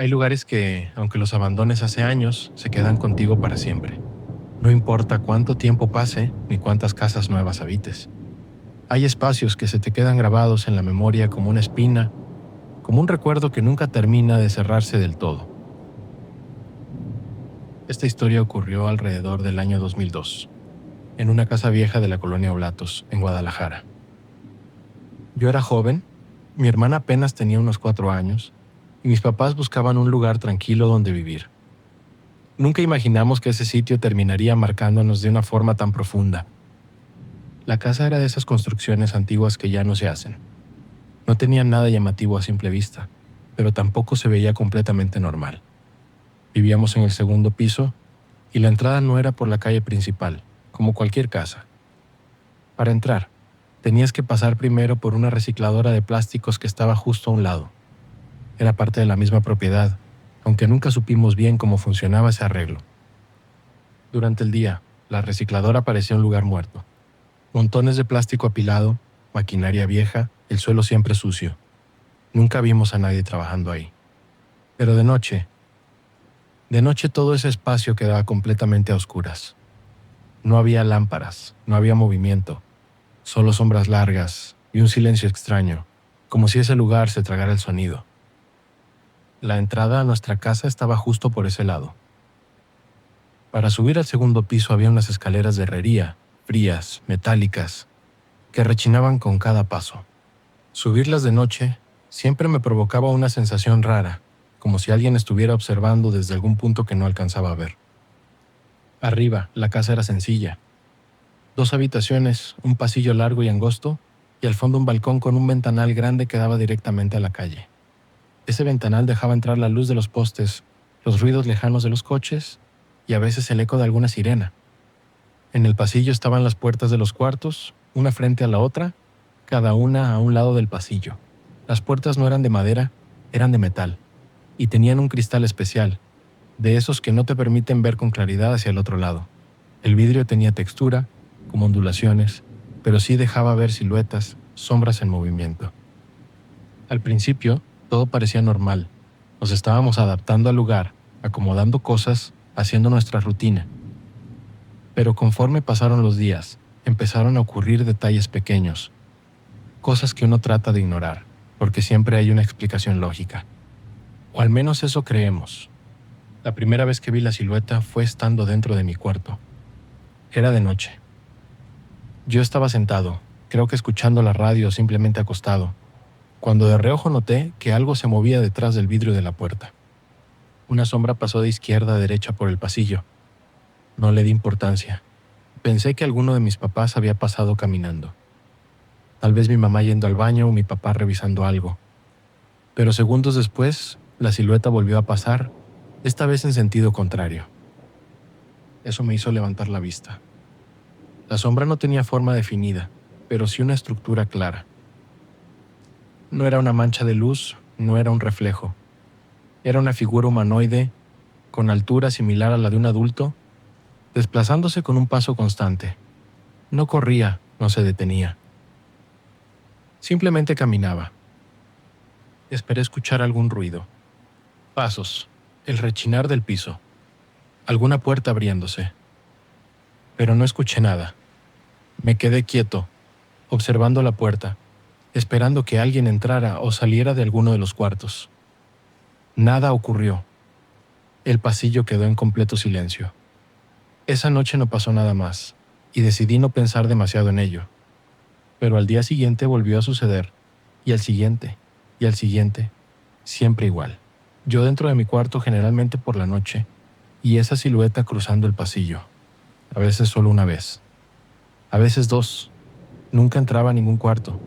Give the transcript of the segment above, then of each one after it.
Hay lugares que, aunque los abandones hace años, se quedan contigo para siempre. No importa cuánto tiempo pase ni cuántas casas nuevas habites. Hay espacios que se te quedan grabados en la memoria como una espina, como un recuerdo que nunca termina de cerrarse del todo. Esta historia ocurrió alrededor del año 2002, en una casa vieja de la colonia Oblatos, en Guadalajara. Yo era joven, mi hermana apenas tenía unos 4 años, y mis papás buscaban un lugar tranquilo donde vivir. Nunca imaginamos que ese sitio terminaría marcándonos de una forma tan profunda. La casa era de esas construcciones antiguas que ya no se hacen. No tenía nada llamativo a simple vista, pero tampoco se veía completamente normal. Vivíamos en el segundo piso y la entrada no era por la calle principal, como cualquier casa. Para entrar, tenías que pasar primero por una recicladora de plásticos que estaba justo a un lado. Era parte de la misma propiedad, aunque nunca supimos bien cómo funcionaba ese arreglo. Durante el día, la recicladora parecía un lugar muerto. Montones de plástico apilado, maquinaria vieja, el suelo siempre sucio. Nunca vimos a nadie trabajando ahí. Pero de noche todo ese espacio quedaba completamente a oscuras. No había lámparas, no había movimiento, solo sombras largas y un silencio extraño, como si ese lugar se tragara el sonido. La entrada a nuestra casa estaba justo por ese lado. Para subir al segundo piso había unas escaleras de herrería, frías, metálicas, que rechinaban con cada paso. Subirlas de noche siempre me provocaba una sensación rara, como si alguien estuviera observando desde algún punto que no alcanzaba a ver. Arriba, la casa era sencilla. 2 habitaciones, un pasillo largo y angosto, y al fondo un balcón con un ventanal grande que daba directamente a la calle. Ese ventanal dejaba entrar la luz de los postes, los ruidos lejanos de los coches y a veces el eco de alguna sirena. En el pasillo estaban las puertas de los cuartos, una frente a la otra, cada una a un lado del pasillo. Las puertas no eran de madera, eran de metal, y tenían un cristal especial, de esos que no te permiten ver con claridad hacia el otro lado. El vidrio tenía textura, como ondulaciones, pero sí dejaba ver siluetas, sombras en movimiento. Al principio, todo parecía normal. Nos estábamos adaptando al lugar, acomodando cosas, haciendo nuestra rutina. Pero conforme pasaron los días, empezaron a ocurrir detalles pequeños, cosas que uno trata de ignorar, porque siempre hay una explicación lógica. O al menos eso creemos. La primera vez que vi la silueta fue estando dentro de mi cuarto. Era de noche. Yo estaba sentado, creo que escuchando la radio o simplemente acostado, cuando de reojo noté que algo se movía detrás del vidrio de la puerta. Una sombra pasó de izquierda a derecha por el pasillo. No le di importancia. Pensé que alguno de mis papás había pasado caminando. Tal vez mi mamá yendo al baño o mi papá revisando algo. Pero segundos después, la silueta volvió a pasar, esta vez en sentido contrario. Eso me hizo levantar la vista. La sombra no tenía forma definida, pero sí una estructura clara. No era una mancha de luz, no era un reflejo. Era una figura humanoide, con altura similar a la de un adulto, desplazándose con un paso constante. No corría, no se detenía. Simplemente caminaba. Esperé escuchar algún ruido. Pasos, el rechinar del piso, alguna puerta abriéndose. Pero no escuché nada. Me quedé quieto, observando la puerta, esperando que alguien entrara o saliera de alguno de los cuartos. Nada ocurrió. El pasillo quedó en completo silencio. Esa noche no pasó nada más, y decidí no pensar demasiado en ello. Pero al día siguiente volvió a suceder, y al siguiente, y al siguiente, siempre igual. Yo dentro de mi cuarto generalmente por la noche, y esa silueta cruzando el pasillo. A veces solo una vez. A veces 2. Nunca entraba a ningún cuarto.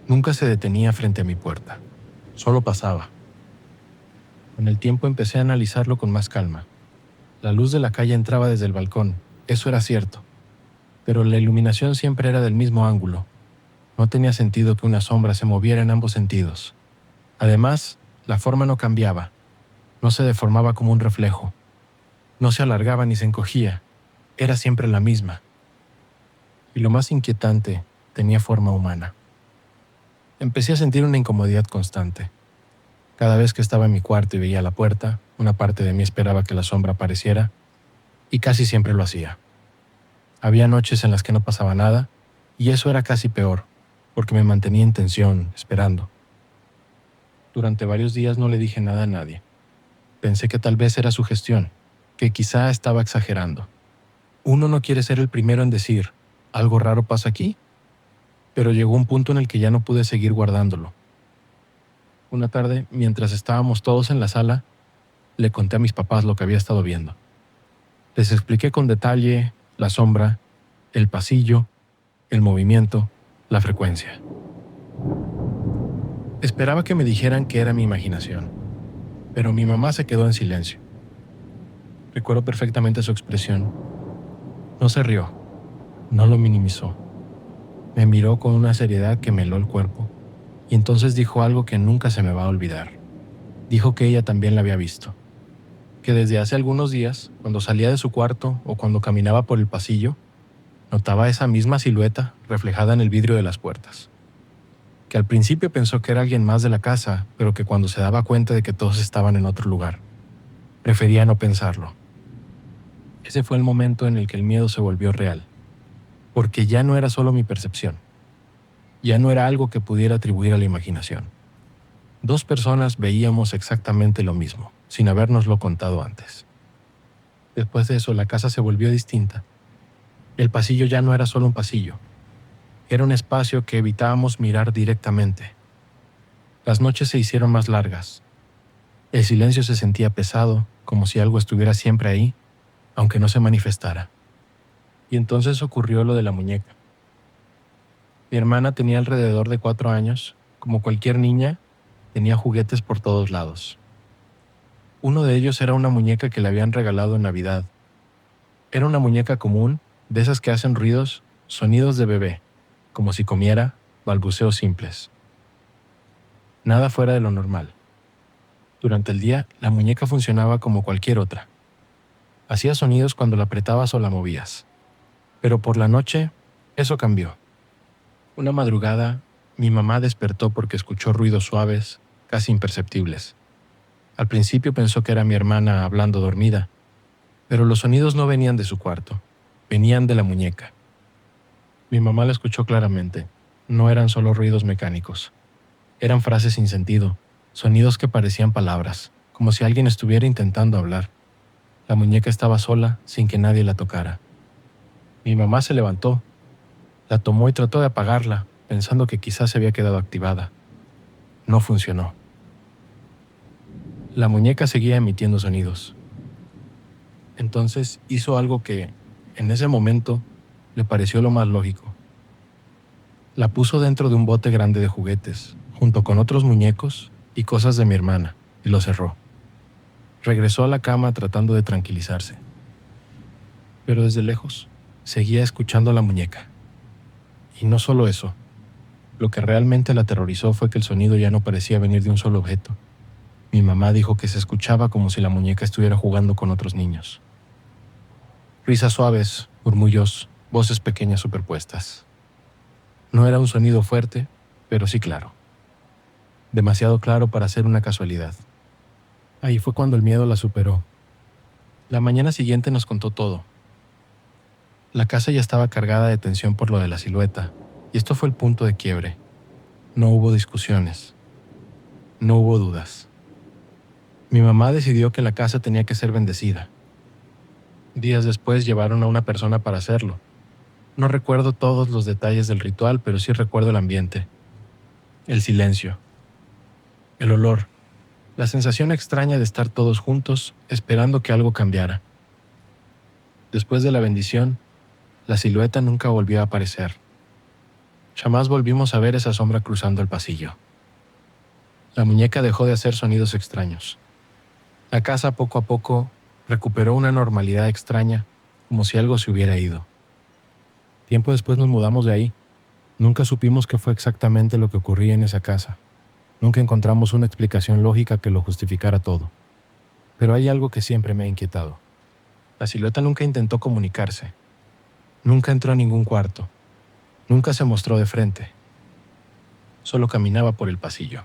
Nunca se detenía frente a mi puerta. Solo pasaba. Con el tiempo empecé a analizarlo con más calma. La luz de la calle entraba desde el balcón, eso era cierto. Pero la iluminación siempre era del mismo ángulo. No tenía sentido que una sombra se moviera en ambos sentidos. Además, la forma no cambiaba. No se deformaba como un reflejo. No se alargaba ni se encogía. Era siempre la misma. Y lo más inquietante, tenía forma humana. Empecé a sentir una incomodidad constante. Cada vez que estaba en mi cuarto y veía la puerta, una parte de mí esperaba que la sombra apareciera, y casi siempre lo hacía. Había noches en las que no pasaba nada, y eso era casi peor, porque me mantenía en tensión, esperando. Durante varios días no le dije nada a nadie. Pensé que tal vez era su gestión, que quizá estaba exagerando. Uno no quiere ser el primero en decir, ¿algo raro pasa aquí? Pero llegó un punto en el que ya no pude seguir guardándolo. Una tarde, mientras estábamos todos en la sala, le conté a mis papás lo que había estado viendo. Les expliqué con detalle la sombra, el pasillo, el movimiento, la frecuencia. Esperaba que me dijeran que era mi imaginación, pero mi mamá se quedó en silencio. Recuerdo perfectamente su expresión. No se rió, no lo minimizó. Me miró con una seriedad que me heló el cuerpo, y entonces dijo algo que nunca se me va a olvidar. Dijo que ella también la había visto, que desde hace algunos días, cuando salía de su cuarto o cuando caminaba por el pasillo, notaba esa misma silueta reflejada en el vidrio de las puertas. Que al principio pensó que era alguien más de la casa, pero que cuando se daba cuenta de que todos estaban en otro lugar, prefería no pensarlo. Ese fue el momento en el que el miedo se volvió real, porque ya no era solo mi percepción, ya no era algo que pudiera atribuir a la imaginación. Dos personas veíamos exactamente lo mismo, sin habérnoslo contado antes. Después de eso, la casa se volvió distinta. El pasillo ya no era solo un pasillo, era un espacio que evitábamos mirar directamente. Las noches se hicieron más largas. El silencio se sentía pesado, como si algo estuviera siempre ahí, aunque no se manifestara. Y entonces ocurrió lo de la muñeca. Mi hermana tenía alrededor de 4 años. Como cualquier niña, tenía juguetes por todos lados. Uno de ellos era una muñeca que le habían regalado en Navidad. Era una muñeca común, de esas que hacen ruidos, sonidos de bebé, como si comiera, balbuceos simples. Nada fuera de lo normal. Durante el día, la muñeca funcionaba como cualquier otra. Hacía sonidos cuando la apretabas o la movías. Pero por la noche, eso cambió. Una madrugada, mi mamá despertó porque escuchó ruidos suaves, casi imperceptibles. Al principio pensó que era mi hermana hablando dormida, pero los sonidos no venían de su cuarto, venían de la muñeca. Mi mamá la escuchó claramente. No eran solo ruidos mecánicos. Eran frases sin sentido, sonidos que parecían palabras, como si alguien estuviera intentando hablar. La muñeca estaba sola, sin que nadie la tocara. Mi mamá se levantó, la tomó y trató de apagarla, pensando que quizás se había quedado activada. No funcionó. La muñeca seguía emitiendo sonidos. Entonces hizo algo que, en ese momento, le pareció lo más lógico. La puso dentro de un bote grande de juguetes, junto con otros muñecos y cosas de mi hermana, y lo cerró. Regresó a la cama tratando de tranquilizarse. Pero desde lejos, seguía escuchando a la muñeca. Y no solo eso. Lo que realmente la aterrorizó fue que el sonido ya no parecía venir de un solo objeto. Mi mamá dijo que se escuchaba como si la muñeca estuviera jugando con otros niños. Risas suaves, murmullos, voces pequeñas superpuestas. No era un sonido fuerte, pero sí claro. Demasiado claro para ser una casualidad. Ahí fue cuando el miedo la superó. La mañana siguiente nos contó todo. La casa ya estaba cargada de tensión por lo de la silueta, y esto fue el punto de quiebre. No hubo discusiones. No hubo dudas. Mi mamá decidió que la casa tenía que ser bendecida. Días después llevaron a una persona para hacerlo. No recuerdo todos los detalles del ritual, pero sí recuerdo el ambiente. El silencio. El olor. La sensación extraña de estar todos juntos, esperando que algo cambiara. Después de la bendición, la silueta nunca volvió a aparecer. Jamás volvimos a ver esa sombra cruzando el pasillo. La muñeca dejó de hacer sonidos extraños. La casa poco a poco recuperó una normalidad extraña, como si algo se hubiera ido. Tiempo después nos mudamos de ahí. Nunca supimos qué fue exactamente lo que ocurría en esa casa. Nunca encontramos una explicación lógica que lo justificara todo. Pero hay algo que siempre me ha inquietado. La silueta nunca intentó comunicarse. Nunca entró a ningún cuarto. Nunca se mostró de frente. Solo caminaba por el pasillo.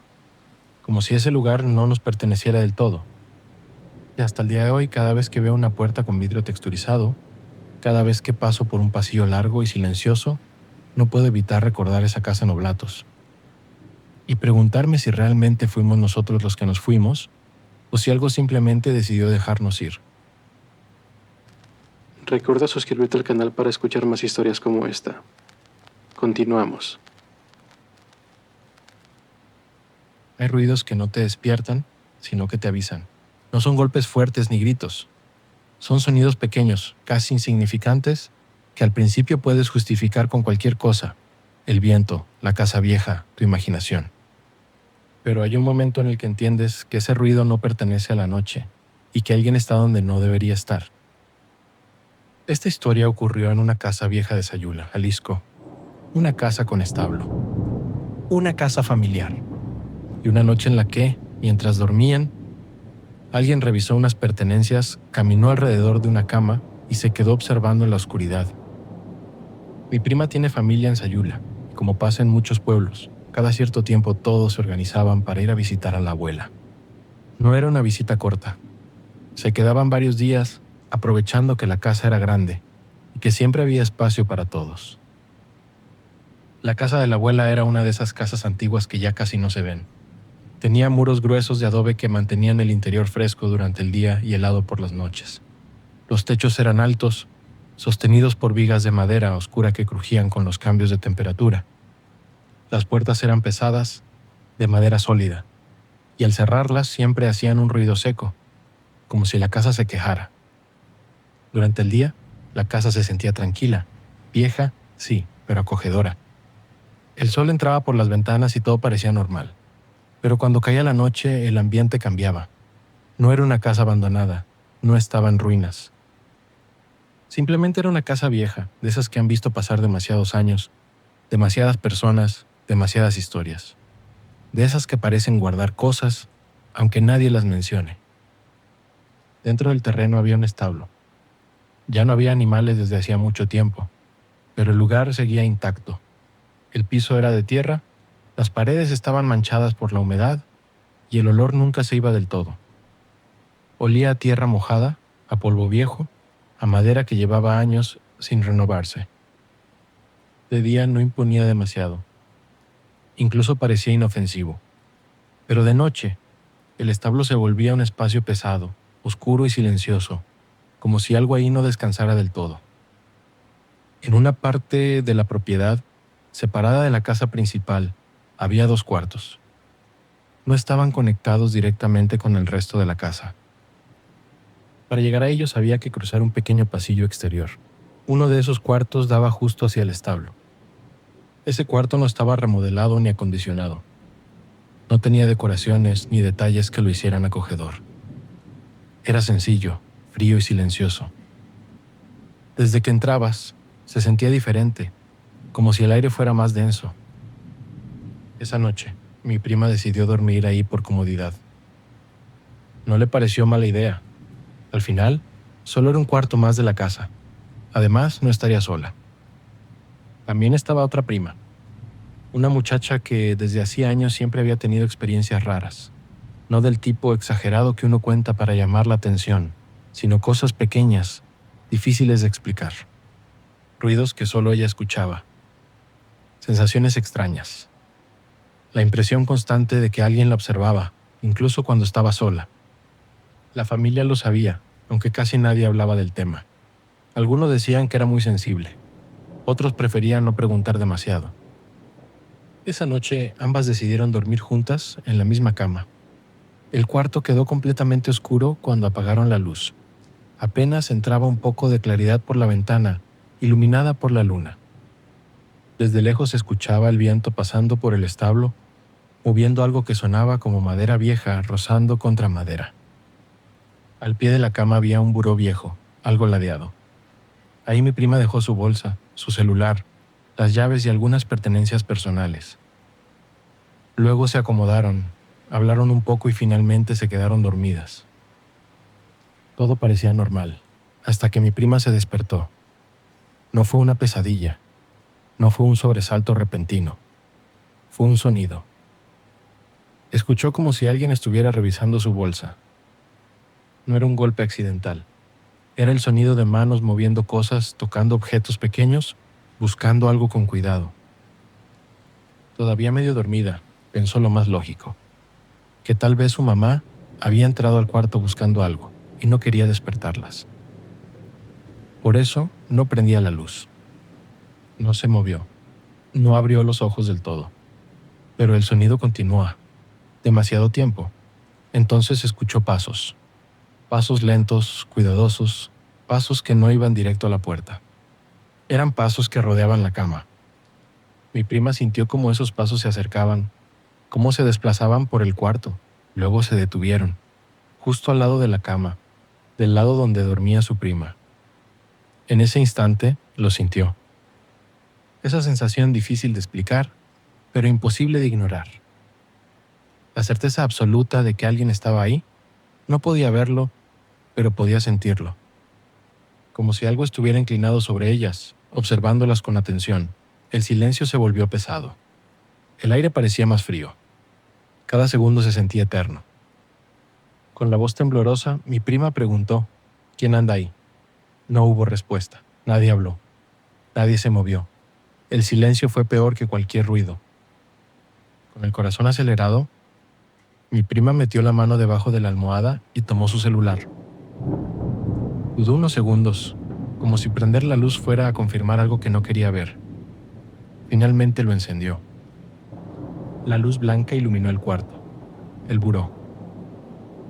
como si ese lugar no nos perteneciera del todo. Y hasta el día de hoy, cada vez que veo una puerta con vidrio texturizado, cada vez que paso por un pasillo largo y silencioso, no puedo evitar recordar esa casa en Oblatos y preguntarme si realmente fuimos nosotros los que nos fuimos o si algo simplemente decidió dejarnos ir. Recuerda suscribirte al canal para escuchar más historias como esta. Continuamos. Hay ruidos que no te despiertan, sino que te avisan. No son golpes fuertes ni gritos. Son sonidos pequeños, casi insignificantes, que al principio puedes justificar con cualquier cosa: el viento, la casa vieja, tu imaginación. Pero hay un momento en el que entiendes que ese ruido no pertenece a la noche y que alguien está donde no debería estar. Esta historia ocurrió en una casa vieja de Sayula, Jalisco. Una casa con establo. Una casa familiar. Y una noche en la que, mientras dormían, alguien revisó unas pertenencias, caminó alrededor de una cama y se quedó observando en la oscuridad. Mi prima tiene familia en Sayula, y como pasa en muchos pueblos, cada cierto tiempo todos se organizaban para ir a visitar a la abuela. No era una visita corta. Se quedaban varios días, aprovechando que la casa era grande y que siempre había espacio para todos. La casa de la abuela era una de esas casas antiguas que ya casi no se ven. Tenía muros gruesos de adobe que mantenían el interior fresco durante el día y helado por las noches. Los techos eran altos, sostenidos por vigas de madera oscura que crujían con los cambios de temperatura. Las puertas eran pesadas, de madera sólida, y al cerrarlas siempre hacían un ruido seco, como si la casa se quejara. Durante el día, la casa se sentía tranquila, vieja, sí, pero acogedora. El sol entraba por las ventanas y todo parecía normal. Pero cuando caía la noche, el ambiente cambiaba. No era una casa abandonada, no estaba en ruinas. Simplemente era una casa vieja, de esas que han visto pasar demasiados años, demasiadas personas, demasiadas historias. De esas que parecen guardar cosas, aunque nadie las mencione. Dentro del terreno había un establo. Ya no había animales desde hacía mucho tiempo, pero el lugar seguía intacto. El piso era de tierra, las paredes estaban manchadas por la humedad y el olor nunca se iba del todo. Olía a tierra mojada, a polvo viejo, a madera que llevaba años sin renovarse. De día no imponía demasiado. Incluso parecía inofensivo. Pero de noche, el establo se volvía un espacio pesado, oscuro y silencioso, como si algo ahí no descansara del todo. En una parte de la propiedad, separada de la casa principal, había 2 cuartos. No estaban conectados directamente con el resto de la casa. Para llegar a ellos había que cruzar un pequeño pasillo exterior. Uno de esos cuartos daba justo hacia el establo. Ese cuarto no estaba remodelado ni acondicionado. No tenía decoraciones ni detalles que lo hicieran acogedor. Era sencillo, frío y silencioso. Desde que entrabas, se sentía diferente, como si el aire fuera más denso. Esa noche, mi prima decidió dormir ahí por comodidad. No le pareció mala idea. Al final, solo era un cuarto más de la casa. Además, no estaría sola. También estaba otra prima, una muchacha que desde hacía años siempre había tenido experiencias raras. No del tipo exagerado que uno cuenta para llamar la atención, sino cosas pequeñas, difíciles de explicar. Ruidos que solo ella escuchaba. Sensaciones extrañas. La impresión constante de que alguien la observaba, incluso cuando estaba sola. La familia lo sabía, aunque casi nadie hablaba del tema. Algunos decían que era muy sensible. Otros preferían no preguntar demasiado. Esa noche ambas decidieron dormir juntas en la misma cama. El cuarto quedó completamente oscuro cuando apagaron la luz. Apenas entraba un poco de claridad por la ventana, iluminada por la luna. Desde lejos se escuchaba el viento pasando por el establo, moviendo algo que sonaba como madera vieja rozando contra madera. Al pie de la cama había un buró viejo, algo ladeado. Ahí mi prima dejó su bolsa, su celular, las llaves y algunas pertenencias personales. Luego se acomodaron, hablaron un poco y finalmente se quedaron dormidas. Todo parecía normal, hasta que mi prima se despertó. No fue una pesadilla, no fue un sobresalto repentino, fue un sonido. Escuchó como si alguien estuviera revisando su bolsa. No era un golpe accidental. Era el sonido de manos moviendo cosas, tocando objetos pequeños, buscando algo con cuidado. Todavía medio dormida, pensó lo más lógico, que tal vez su mamá había entrado al cuarto buscando algo y no quería despertarlas. Por eso no prendía la luz. No se movió, no abrió los ojos del todo, pero el sonido continuó. Demasiado tiempo. Entonces escuchó pasos. Pasos lentos, cuidadosos, pasos que no iban directo a la puerta. Eran pasos que rodeaban la cama. Mi prima sintió cómo esos pasos se acercaban, cómo se desplazaban por el cuarto, luego se detuvieron, justo al lado de la cama, del lado donde dormía su prima. En ese instante lo sintió. Esa sensación difícil de explicar, pero imposible de ignorar. La certeza absoluta de que alguien estaba ahí. No podía verlo, pero podía sentirlo. Como si algo estuviera inclinado sobre ellas, observándolas con atención. El silencio se volvió pesado. El aire parecía más frío. Cada segundo se sentía eterno. Con la voz temblorosa, mi prima preguntó, ¿quién anda ahí? No hubo respuesta. Nadie habló. Nadie se movió. El silencio fue peor que cualquier ruido. Con el corazón acelerado, mi prima metió la mano debajo de la almohada y tomó su celular. Dudó unos segundos, como si prender la luz fuera a confirmar algo que no quería ver. Finalmente lo encendió. La luz blanca iluminó el cuarto, el buró.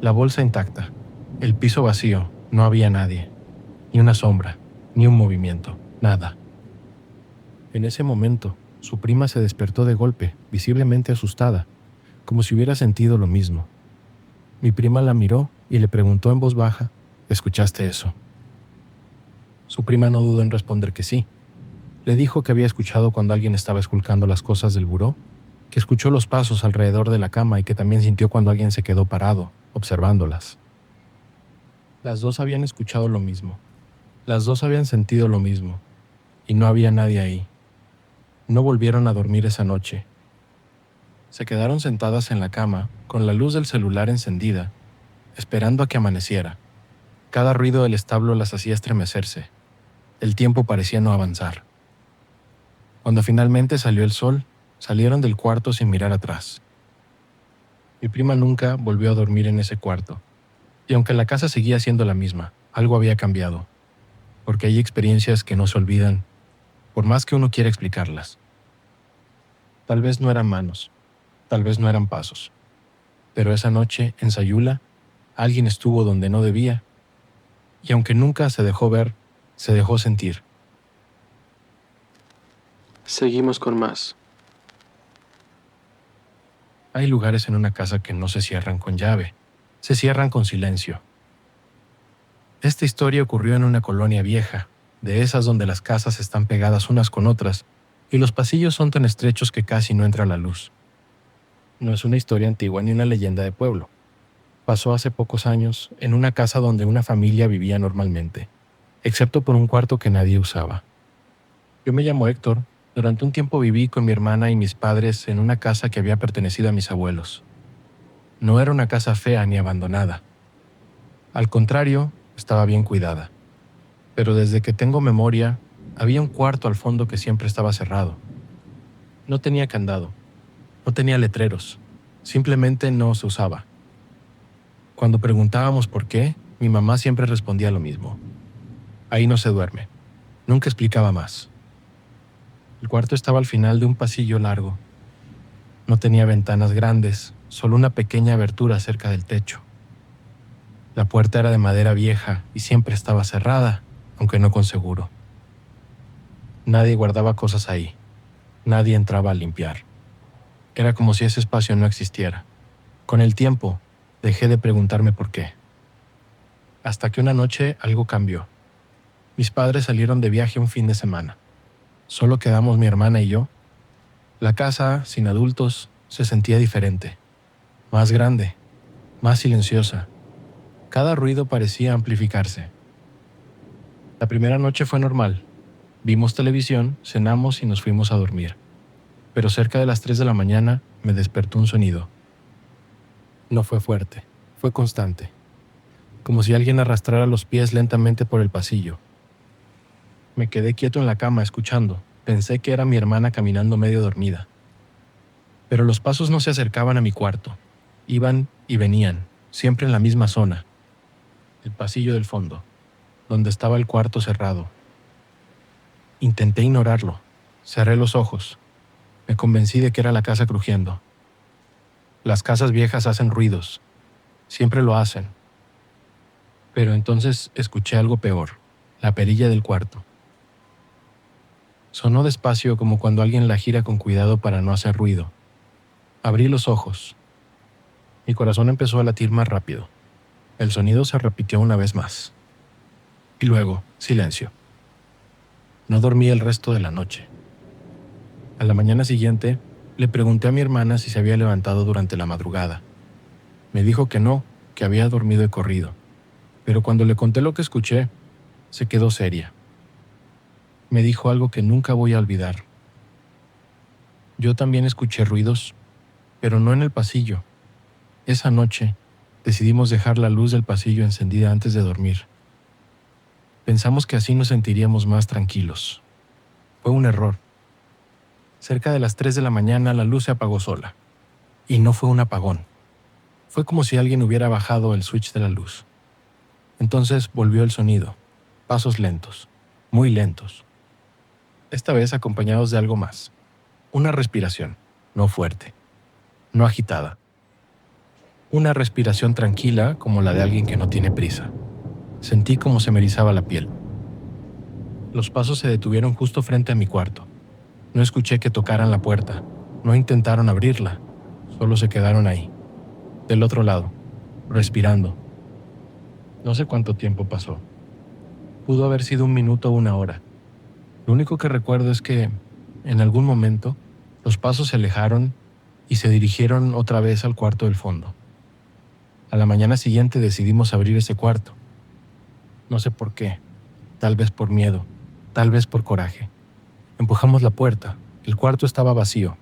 La bolsa intacta, el piso vacío, no había nadie. Ni una sombra, ni un movimiento, nada. En ese momento, su prima se despertó de golpe, visiblemente asustada, como si hubiera sentido lo mismo. Mi prima la miró y le preguntó en voz baja, ¿escuchaste eso? Su prima no dudó en responder que sí. Le dijo que había escuchado cuando alguien estaba esculcando las cosas del buró, que escuchó los pasos alrededor de la cama y que también sintió cuando alguien se quedó parado, observándolas. Las dos habían escuchado lo mismo. Las dos habían sentido lo mismo. Y no había nadie ahí. No volvieron a dormir esa noche. Se quedaron sentadas en la cama, con la luz del celular encendida, esperando a que amaneciera. Cada ruido del establo las hacía estremecerse. El tiempo parecía no avanzar. Cuando finalmente salió el sol, salieron del cuarto sin mirar atrás. Mi prima nunca volvió a dormir en ese cuarto. Y aunque la casa seguía siendo la misma, algo había cambiado. Porque hay experiencias que no se olvidan, por más que uno quiera explicarlas. Tal vez no eran manos, tal vez no eran pasos. Pero esa noche, en Sayula, alguien estuvo donde no debía. Y aunque nunca se dejó ver, se dejó sentir. Seguimos con más. Hay lugares en una casa que no se cierran con llave, se cierran con silencio. Esta historia ocurrió en una colonia vieja, de esas donde las casas están pegadas unas con otras y los pasillos son tan estrechos que casi no entra la luz. No es una historia antigua ni una leyenda de pueblo. Pasó hace pocos años en una casa donde una familia vivía normalmente, excepto por un cuarto que nadie usaba. Yo me llamo Héctor. Durante un tiempo viví con mi hermana y mis padres en una casa que había pertenecido a mis abuelos. No era una casa fea ni abandonada. Al contrario, estaba bien cuidada. Pero desde que tengo memoria, había un cuarto al fondo que siempre estaba cerrado. No tenía candado, no tenía letreros, simplemente no se usaba. Cuando preguntábamos por qué, mi mamá siempre respondía lo mismo. Ahí no se duerme. Nunca explicaba más. El cuarto estaba al final de un pasillo largo. No tenía ventanas grandes, solo una pequeña abertura cerca del techo. La puerta era de madera vieja y siempre estaba cerrada, aunque no con seguro. Nadie guardaba cosas ahí. Nadie entraba a limpiar. Era como si ese espacio no existiera. Con el tiempo, dejé de preguntarme por qué. Hasta que una noche algo cambió. Mis padres salieron de viaje un fin de semana. Solo quedamos mi hermana y yo. La casa, sin adultos, se sentía diferente. Más grande, más silenciosa. Cada ruido parecía amplificarse. La primera noche fue normal. Vimos televisión, cenamos y nos fuimos a dormir. Pero cerca de las 3 de la mañana me despertó un sonido. No fue fuerte, fue constante, como si alguien arrastrara los pies lentamente por el pasillo. Me quedé quieto en la cama escuchando. Pensé que era mi hermana caminando medio dormida. Pero los pasos no se acercaban a mi cuarto. Iban y venían, siempre en la misma zona, el pasillo del fondo, donde estaba el cuarto cerrado. Intenté ignorarlo. Cerré los ojos. Me convencí de que era la casa crujiendo. Las casas viejas hacen ruidos. Siempre lo hacen. Pero entonces escuché algo peor, la perilla del cuarto. Sonó despacio como cuando alguien la gira con cuidado para no hacer ruido. Abrí los ojos. Mi corazón empezó a latir más rápido. El sonido se repitió una vez más. Y luego, silencio. No dormí el resto de la noche. A la mañana siguiente, le pregunté a mi hermana si se había levantado durante la madrugada. Me dijo que no, que había dormido de corrido. Pero cuando le conté lo que escuché, se quedó seria. Me dijo algo que nunca voy a olvidar. Yo también escuché ruidos, pero no en el pasillo. Esa noche, decidimos dejar la luz del pasillo encendida antes de dormir. Pensamos que así nos sentiríamos más tranquilos. Fue un error. Cerca de las 3 de la mañana la luz se apagó sola. Y no fue un apagón. Fue como si alguien hubiera bajado el switch de la luz. Entonces volvió el sonido. Pasos lentos, muy lentos. Esta vez acompañados de algo más. Una respiración, no fuerte, no agitada. Una respiración tranquila como la de alguien que no tiene prisa. Sentí como se me erizaba la piel. Los pasos se detuvieron justo frente a mi cuarto. No escuché que tocaran la puerta. No intentaron abrirla. Solo se quedaron ahí, del otro lado, respirando. No sé cuánto tiempo pasó. Pudo haber sido 1 minuto o 1 hora. Lo único que recuerdo es que, en algún momento, los pasos se alejaron y se dirigieron otra vez al cuarto del fondo. A la mañana siguiente decidimos abrir ese cuarto. No sé por qué, tal vez por miedo, tal vez por coraje. Empujamos la puerta. El cuarto estaba vacío.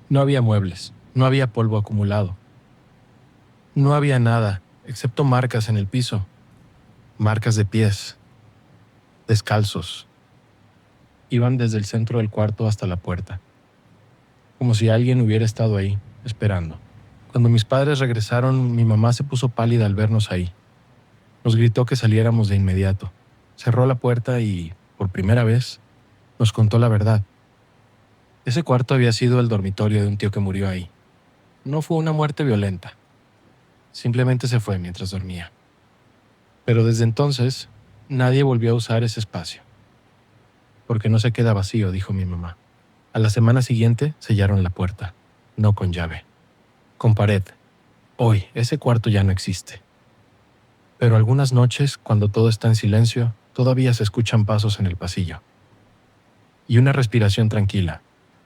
No había muebles, no había polvo acumulado. No había nada, excepto marcas en el piso. Marcas de pies, descalzos. Iban desde el centro del cuarto hasta la puerta, como si alguien hubiera estado ahí, esperando. Cuando mis padres regresaron, mi mamá se puso pálida al vernos ahí. Nos gritó que saliéramos de inmediato. Cerró la puerta y, por primera vez, nos contó la verdad. Ese cuarto había sido el dormitorio de un tío que murió ahí. No fue una muerte violenta. Simplemente se fue mientras dormía. Pero desde entonces, nadie volvió a usar ese espacio. Porque no se queda vacío, dijo mi mamá. A la semana siguiente sellaron la puerta, no con llave, con pared. Hoy, ese cuarto ya no existe. Pero algunas noches, cuando todo está en silencio, todavía se escuchan pasos en el pasillo. Y una respiración tranquila,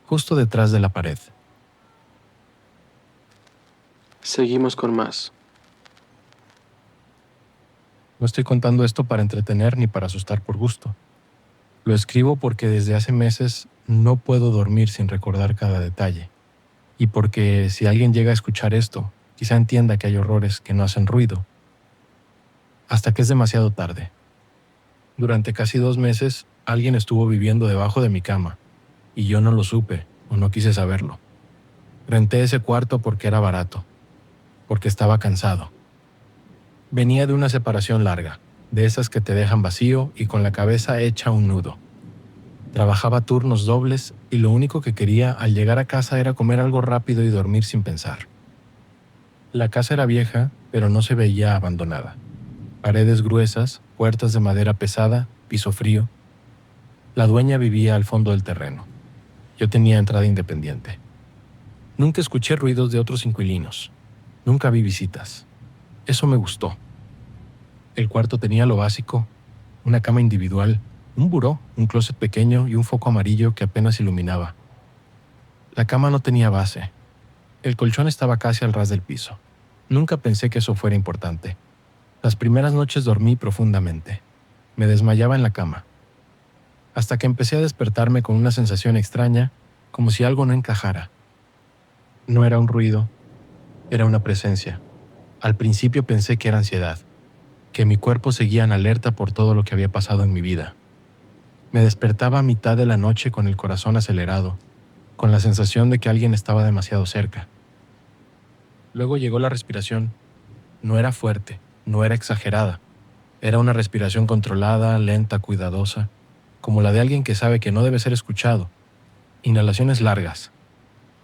justo detrás de la pared. Seguimos con más. No estoy contando esto para entretener ni para asustar por gusto. Lo escribo porque desde hace meses no puedo dormir sin recordar cada detalle. Y porque si alguien llega a escuchar esto, quizá entienda que hay horrores que no hacen ruido. Hasta que es demasiado tarde. Durante casi 2 meses, alguien estuvo viviendo debajo de mi cama, y yo no lo supe o no quise saberlo. Renté ese cuarto porque era barato, porque estaba cansado. Venía de una separación larga, de esas que te dejan vacío y con la cabeza hecha un nudo. Trabajaba turnos dobles y lo único que quería al llegar a casa era comer algo rápido y dormir sin pensar. La casa era vieja, pero no se veía abandonada. Paredes gruesas, puertas de madera pesada, piso frío. La dueña vivía al fondo del terreno. Yo tenía entrada independiente. Nunca escuché ruidos de otros inquilinos. Nunca vi visitas. Eso me gustó. El cuarto tenía lo básico, una cama individual, un buró, un closet pequeño y un foco amarillo que apenas iluminaba. La cama no tenía base. El colchón estaba casi al ras del piso. Nunca pensé que eso fuera importante. Las primeras noches dormí profundamente. Me desmayaba en la cama. Hasta que empecé a despertarme con una sensación extraña, como si algo no encajara. No era un ruido, Era una presencia. Al principio pensé que era ansiedad, que mi cuerpo seguía en alerta por todo lo que había pasado en mi vida. Me despertaba a mitad de la noche con el corazón acelerado, con la sensación de que alguien estaba demasiado cerca. Luego llegó la respiración. No era fuerte, no era exagerada. Era una respiración controlada, lenta, cuidadosa, como la de alguien que sabe que no debe ser escuchado. Inhalaciones largas,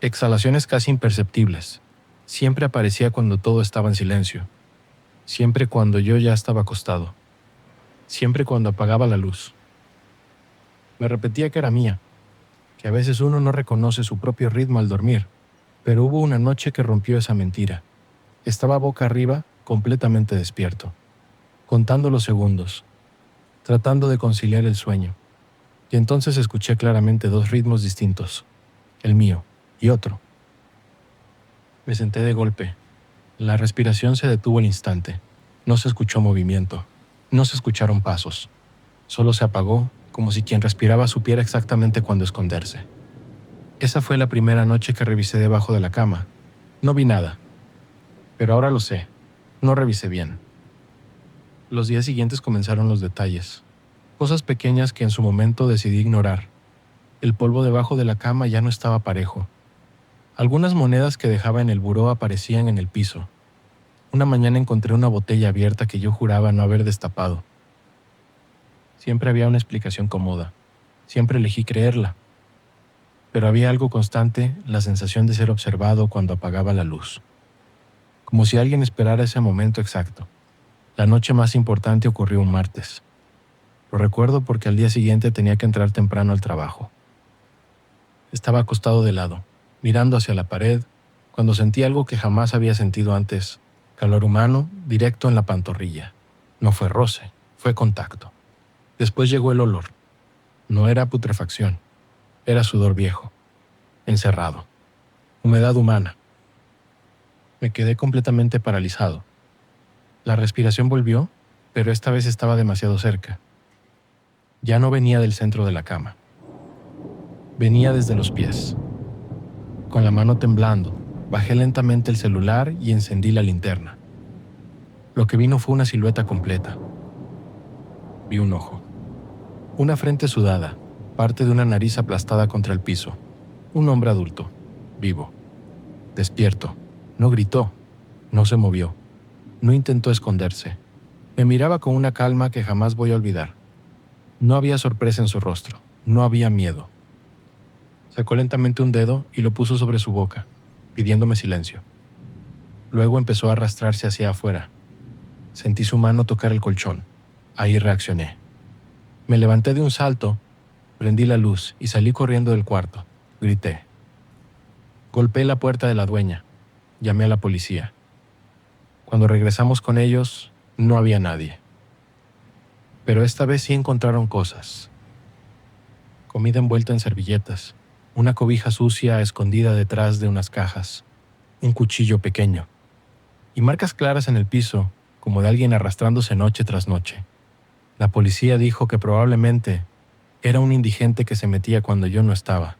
exhalaciones casi imperceptibles. Siempre aparecía cuando todo estaba en silencio, siempre cuando yo ya estaba acostado, siempre cuando apagaba la luz. Me repetía que era mía, que a veces uno no reconoce su propio ritmo al dormir, pero hubo una noche que rompió esa mentira. Estaba boca arriba, completamente despierto, contando los segundos, tratando de conciliar el sueño, y entonces escuché claramente dos ritmos distintos, el mío y otro. Me senté de golpe. La respiración se detuvo al instante. No se escuchó movimiento. No se escucharon pasos. Solo se apagó, como si quien respiraba supiera exactamente cuándo esconderse. Esa fue la primera noche que revisé debajo de la cama. No vi nada. Pero ahora lo sé. No revisé bien. Los días siguientes comenzaron los detalles. Cosas pequeñas que en su momento decidí ignorar. El polvo debajo de la cama ya no estaba parejo. Algunas monedas que dejaba en el buró aparecían en el piso. Una mañana encontré una botella abierta que yo juraba no haber destapado. Siempre había una explicación cómoda. Siempre elegí creerla. Pero había algo constante, la sensación de ser observado cuando apagaba la luz. Como si alguien esperara ese momento exacto. La noche más importante ocurrió un martes. Lo recuerdo porque al día siguiente tenía que entrar temprano al trabajo. Estaba acostado de lado, mirando hacia la pared, cuando sentí algo que jamás había sentido antes. Calor humano, directo en la pantorrilla. No fue roce, fue contacto. Después llegó el olor. No era putrefacción, era sudor viejo, encerrado, humedad humana. Me quedé completamente paralizado. La respiración volvió, pero esta vez estaba demasiado cerca. Ya no venía del centro de la cama. Venía desde los pies. Con la mano temblando, bajé lentamente el celular y encendí la linterna. Lo que vino fue una silueta completa. Vi un ojo. Una frente sudada, parte de una nariz aplastada contra el piso. Un hombre adulto, vivo, despierto. No gritó, no se movió, no intentó esconderse. Me miraba con una calma que jamás voy a olvidar. No había sorpresa en su rostro, no había miedo. Sacó lentamente un dedo y lo puso sobre su boca, pidiéndome silencio. Luego empezó a arrastrarse hacia afuera. Sentí su mano tocar el colchón. Ahí reaccioné. Me levanté de un salto, prendí la luz y salí corriendo del cuarto. Grité. Golpeé la puerta de la dueña. Llamé a la policía. Cuando regresamos con ellos, no había nadie. Pero esta vez sí encontraron cosas. Comida envuelta en servilletas, una cobija sucia escondida detrás de unas cajas, un cuchillo pequeño, y marcas claras en el piso, como de alguien arrastrándose noche tras noche. La policía dijo que probablemente era un indigente que se metía cuando yo no estaba.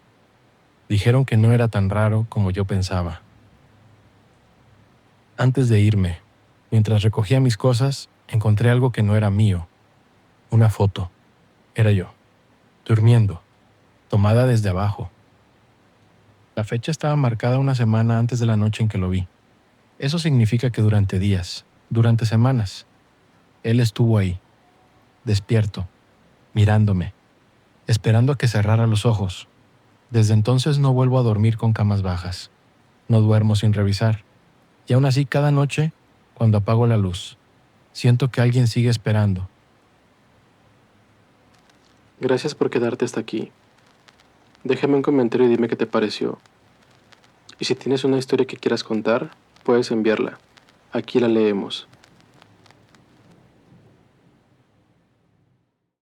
Dijeron que no era tan raro como yo pensaba. Antes de irme, mientras recogía mis cosas, encontré algo que no era mío. Una foto. Era yo, durmiendo, tomada desde abajo. La fecha estaba marcada una semana antes de la noche en que lo vi. Eso significa que durante días, durante semanas, él estuvo ahí, despierto, mirándome, esperando a que cerrara los ojos. Desde entonces no vuelvo a dormir con camas bajas. No duermo sin revisar. Y aún así, cada noche, cuando apago la luz, siento que alguien sigue esperando. Gracias por quedarte hasta aquí. Déjame un comentario y dime qué te pareció. Y si tienes una historia que quieras contar, puedes enviarla. Aquí la leemos.